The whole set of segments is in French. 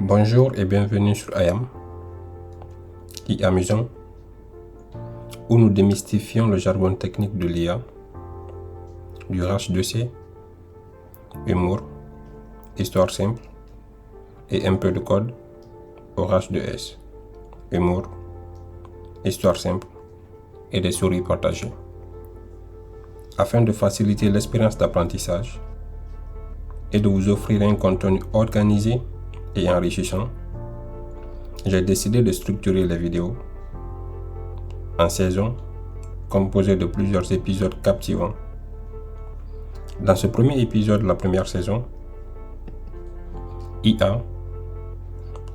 Bonjour et bienvenue sur IAM, qui amusant, où nous démystifions le jargon technique de l'IA, du H2C, humour, histoire simple et un peu de code au H2S, humour, histoire simple et des souris partagées. Afin de faciliter l'expérience d'apprentissage et de vous offrir un contenu organisé et enrichissant, j'ai décidé de structurer les vidéos en saisons composées de plusieurs épisodes captivants. Dans ce premier épisode de la première saison, IA,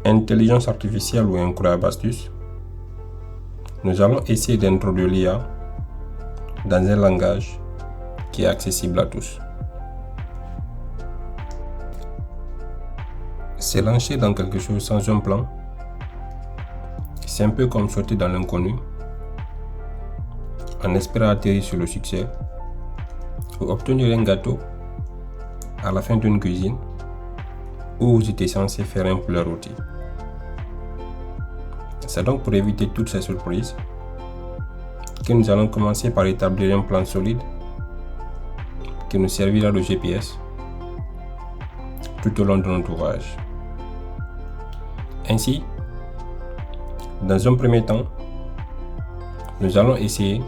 intelligence artificielle ou incroyable astuce, nous allons essayer d'introduire l'IA dans un langage qui est accessible à tous. Se lancer dans quelque chose sans un plan, c'est un peu comme sauter dans l'inconnu, en espérant atterrir sur le succès, ou obtenir un gâteau à la fin d'une cuisine où vous étiez censé faire un poulet rôti. C'est donc pour éviter toutes ces surprises que nous allons commencer par établir un plan solide qui nous servira de GPS tout au long de notre ouvrage. Ainsi, dans un premier temps, nous allons essayer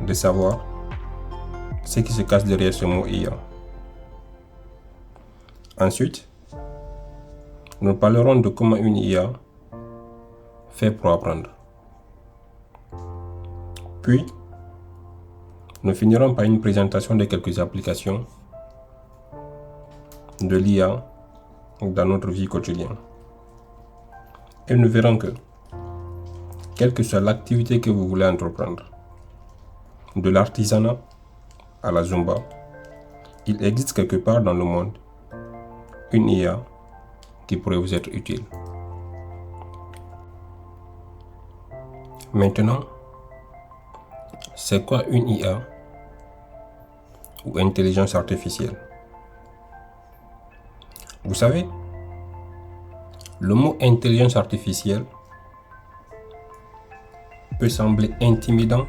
de savoir ce qui se cache derrière ce mot IA. Ensuite, nous parlerons de comment une IA fait pour apprendre. Puis, nous finirons par une présentation de quelques applications de l'IA dans notre vie quotidienne. Et nous verrons que, quelle que soit l'activité que vous voulez entreprendre, de l'artisanat à la Zumba, il existe quelque part dans le monde une IA qui pourrait vous être utile. Maintenant, c'est quoi une IA ou intelligence artificielle? Vous savez, le mot intelligence artificielle peut sembler intimidant,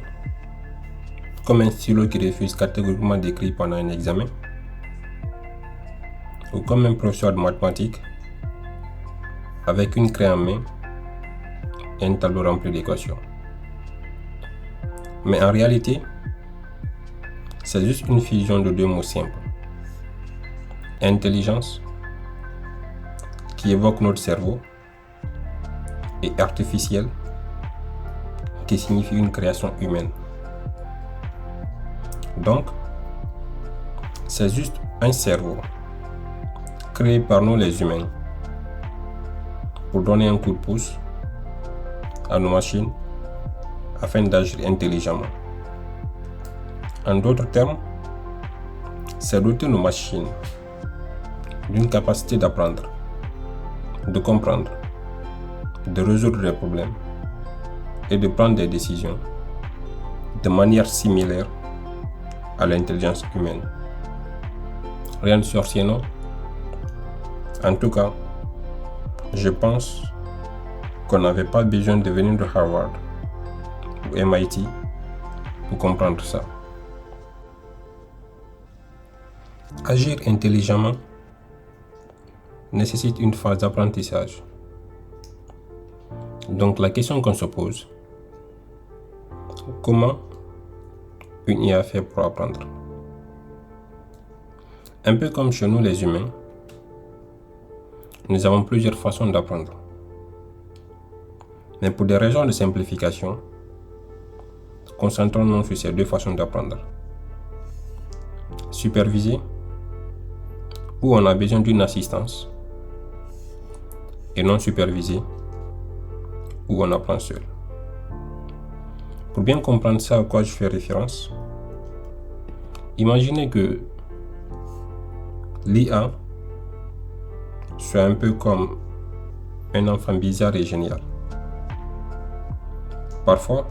comme un stylo qui refuse catégoriquement d'écrire pendant un examen, ou comme un professeur de mathématiques avec une craie en main et un tableau rempli d'équations. Mais en réalité, c'est juste une fusion de deux mots simples. Intelligence, qui évoque notre cerveau, et artificielle, qui signifie une création humaine. Donc, c'est juste un cerveau créé par nous les humains pour donner un coup de pouce à nos machines afin d'agir intelligemment. En d'autres termes, c'est doter nos machines d'une capacité d'apprendre, de comprendre, de résoudre des problèmes et de prendre des décisions de manière similaire à l'intelligence humaine. Rien de sorcier, non? En tout cas, je pense qu'on n'avait pas besoin de venir de Harvard ou MIT pour comprendre ça. Agir intelligemment nécessite une phase d'apprentissage. Donc la question qu'on se pose, comment une IA fait pour apprendre? Un peu comme chez nous les humains, nous avons plusieurs façons d'apprendre. Mais pour des raisons de simplification, concentrons-nous sur ces deux façons d'apprendre. Supervisé, où on a besoin d'une assistance, et non supervisé, où on apprend seul. Pour bien comprendre ça à quoi je fais référence, imaginez que l'IA soit un peu comme un enfant bizarre et génial. Parfois,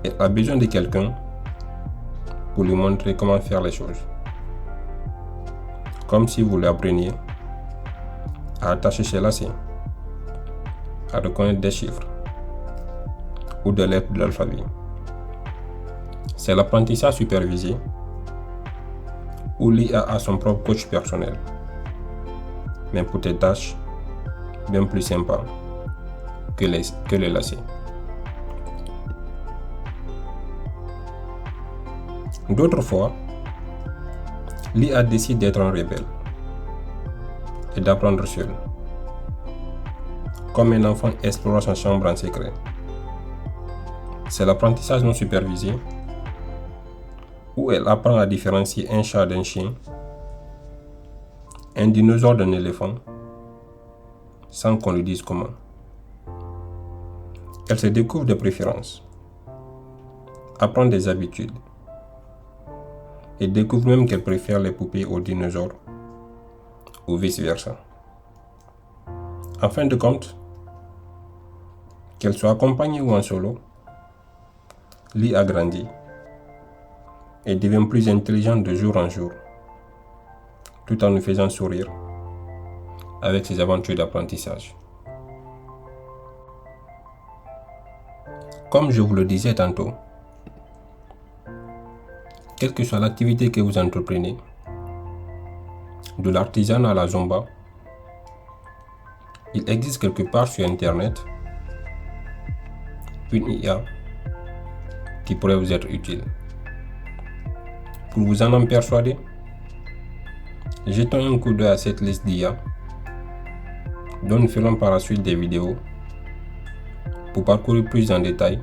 elle a besoin de quelqu'un pour lui montrer comment faire les choses. Comme si vous lui appreniez à attacher ses lacets, à reconnaître des chiffres ou des lettres de l'alphabet. C'est l'apprentissage supervisé où l'IA a son propre coach personnel, mais pour des tâches bien plus sympas que les lacets. D'autres fois, l'IA décide d'être un rebelle et d'apprendre seul, comme un enfant explore sa chambre en secret. C'est l'apprentissage non supervisé où elle apprend à différencier un chat d'un chien, un dinosaure d'un éléphant, sans qu'on lui dise comment. Elle se découvre des préférences, apprend des habitudes et découvre même qu'elle préfère les poupées aux dinosaures ou vice-versa. En fin de compte, qu'elle soit accompagnée ou en solo, l'IA grandit et devient plus intelligente de jour en jour, tout en nous faisant sourire avec ses aventures d'apprentissage. Comme je vous le disais tantôt, quelle que soit l'activité que vous entreprenez, de l'artisanat à la zumba, il existe quelque part sur Internet une IA qui pourrait vous être utile. Pour vous en persuader, jetons un coup d'œil à cette liste d'IA dont nous ferons par la suite des vidéos pour parcourir plus en détail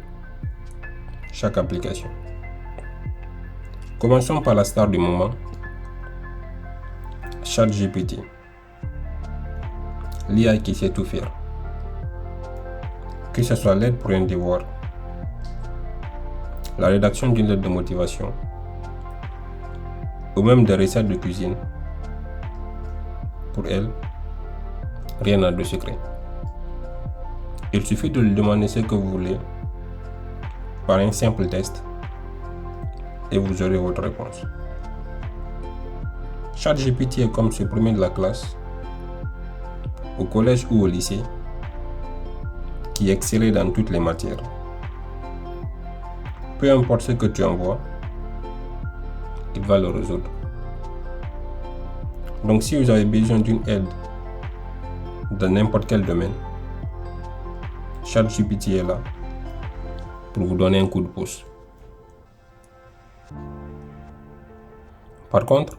chaque application. Commençons par la star du moment, ChatGPT, l'IA qui sait tout faire. Que ce soit l'aide pour un devoir, la rédaction d'une lettre de motivation, ou même des recettes de cuisine. Pour elle, rien n'a de secret. Il suffit de lui demander ce que vous voulez par un simple test et vous aurez votre réponse. ChatGPT est comme ce premier de la classe, au collège ou au lycée, qui excellait dans toutes les matières. Peu importe ce que tu envoies, il va le résoudre. Donc si vous avez besoin d'une aide dans n'importe quel domaine, ChatGPT est là pour vous donner un coup de pouce. Par contre,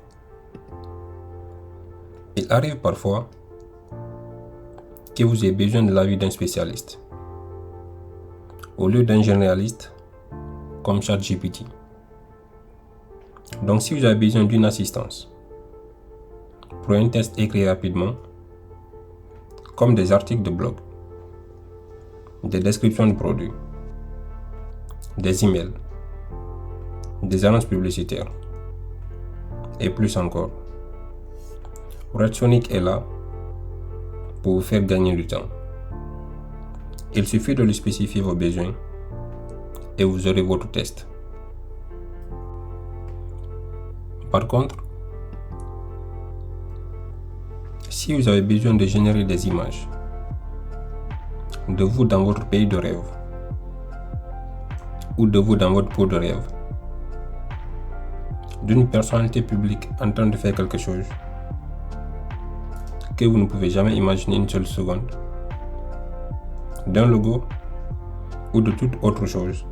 il arrive parfois que vous ayez besoin de l'avis d'un spécialiste au lieu d'un généraliste comme ChatGPT. Donc si vous avez besoin d'une assistance pour un test écrit rapidement, comme des articles de blog, des descriptions de produits, des emails, des annonces publicitaires et plus encore, RedSonic est là pour vous faire gagner du temps. Il suffit de lui spécifier vos besoins et vous aurez votre test. Par contre, si vous avez besoin de générer des images de vous dans votre pays de rêve ou de vous dans votre peau de rêve, d'une personnalité publique en train de faire quelque chose que vous ne pouvez jamais imaginer une seule seconde, d'un logo ou de toute autre chose,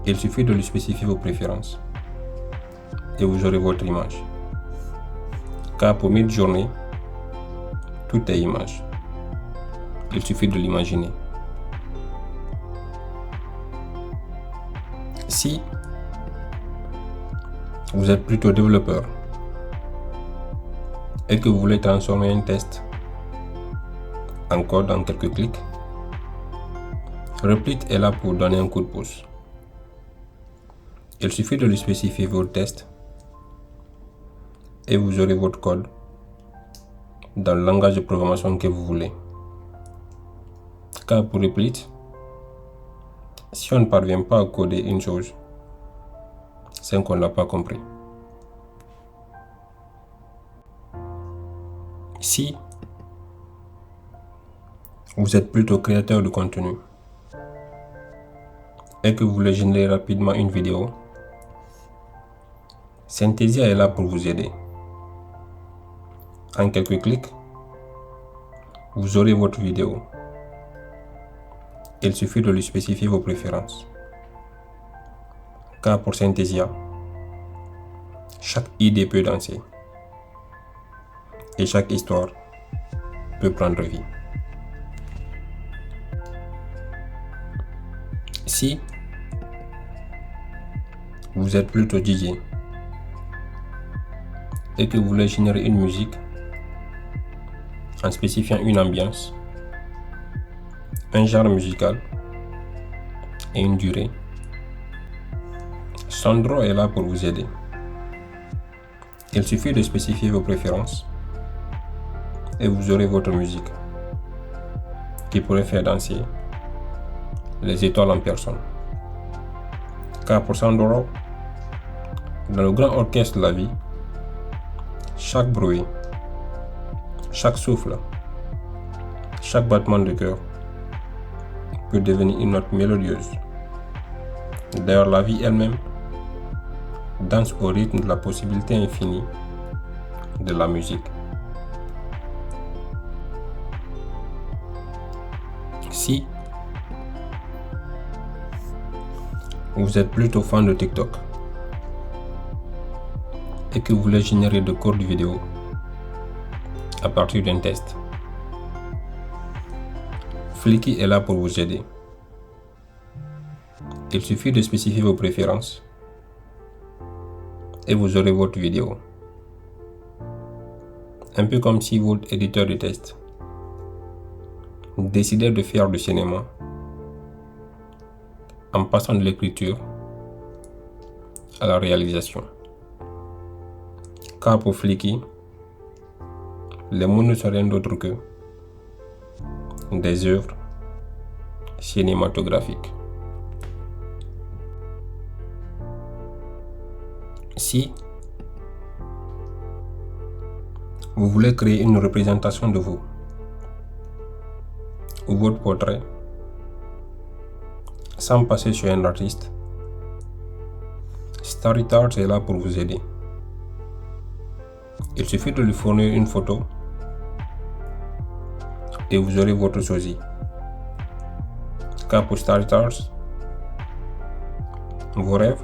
il suffit de lui spécifier vos préférences et vous aurez votre image. Car pour Midjourney, tout est image. Il suffit de l'imaginer. Si vous êtes plutôt développeur et que vous voulez transformer un test en code en quelques clics, Replit est là pour donner un coup de pouce. Il suffit de lui spécifier votre test et vous aurez votre code dans le langage de programmation que vous voulez. Car pour Replit, si on ne parvient pas à coder une chose, c'est qu'on n'a pas compris. Si Vous êtes plutôt créateur de contenu et que vous voulez générer rapidement une vidéo, Synthesia est là pour vous aider. En quelques clics, vous aurez votre vidéo. Il suffit de lui spécifier vos préférences. Car pour Synthesia, chaque idée peut danser et chaque histoire peut prendre vie. Si vous êtes plutôt DJ et que vous voulez générer une musique en spécifiant une ambiance, un genre musical et une durée, Sandro est là pour vous aider. Il suffit de spécifier vos préférences et vous aurez votre musique qui pourrait faire danser les étoiles en personne. Car pour Sandro, dans le grand orchestre de la vie, chaque bruit, chaque souffle, chaque battement de cœur peut devenir une note mélodieuse. D'ailleurs, la vie elle-même danse au rythme de la possibilité infinie de la musique. Si vous êtes plutôt fan de TikTok et que vous voulez générer de courtes vidéos à partir d'un test, Flicky est là pour vous aider. Il suffit de spécifier vos préférences et vous aurez votre vidéo. Un peu comme si votre éditeur de test décidait de faire du cinéma en passant de l'écriture à la réalisation. Car pour Flicky, les mots ne sont rien d'autre que des œuvres cinématographiques. Si vous voulez créer une représentation de vous ou votre portrait sans passer sur un artiste, StarryTart est là pour vous aider. Il suffit de lui fournir une photo et vous aurez votre sosie. Car pour StarryTart, vos rêves,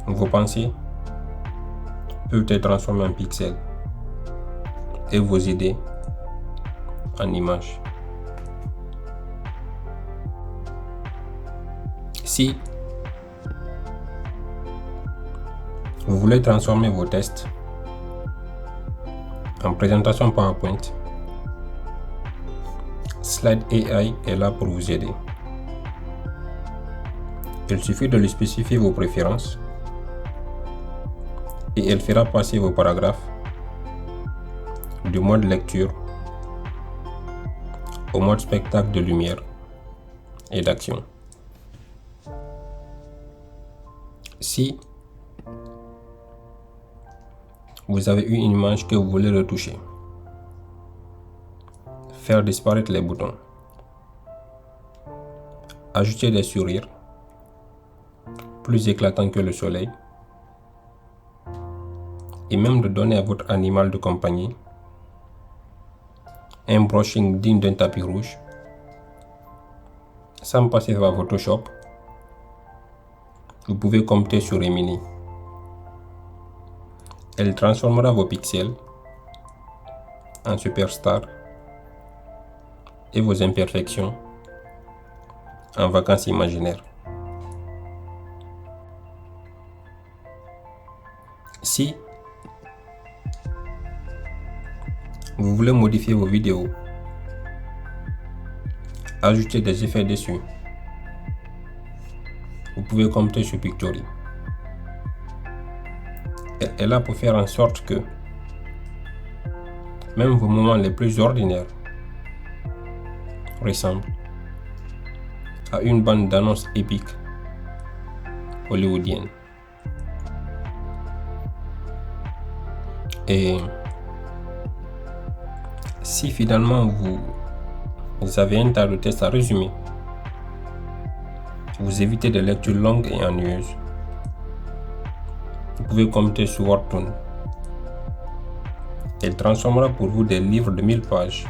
vos pensées peuvent être transformées en pixels et vos idées en images. Si vous voulez transformer vos tests en présentation PowerPoint, Slide AI est là pour vous aider. Il suffit de lui spécifier vos préférences et elle fera passer vos paragraphes du mode lecture au mode spectacle de lumière et d'action. Si vous avez une image que vous voulez retoucher, faire disparaître les boutons, ajouter des sourires plus éclatants que le soleil et même de donner à votre animal de compagnie un brushing digne d'un tapis rouge, sans passer par Photoshop, vous pouvez compter sur Remini. Elle transformera vos pixels en superstars et vos imperfections en vacances imaginaires. Si vous voulez modifier vos vidéos, ajouter des effets dessus, vous pouvez compter sur Pictory. Elle est là pour faire en sorte que même vos moments les plus ordinaires ressemblent à une bande d'annonces épique hollywoodienne. Et si finalement vous Vous avez un tas de tests à résumer. Vous évitez des lectures longues et ennuyeuses. Vous pouvez compter sur Wordtune. Elle transformera pour vous des livres de 1000 pages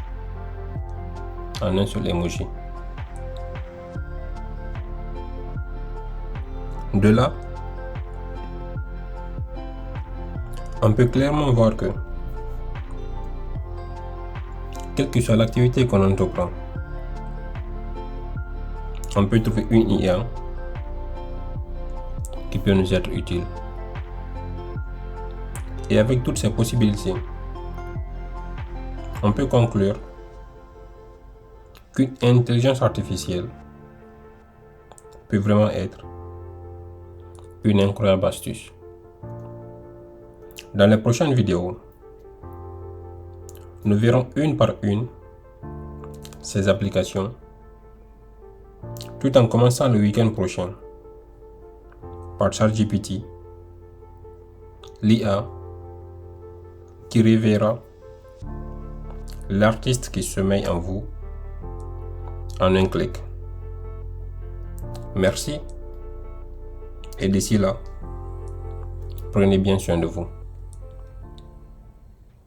en un seul emoji. De là, on peut clairement voir que, quelle que soit l'activité qu'on entreprend, on peut trouver une IA qui peut nous être utile. Et avec toutes ces possibilités, on peut conclure qu'une intelligence artificielle peut vraiment être une incroyable astuce. Dans les prochaines vidéos, nous verrons une par une ces applications, tout en commençant le week-end prochain par ChatGPT, l'IA qui réveillera l'artiste qui sommeille en vous en un clic. Merci et d'ici là, prenez bien soin de vous.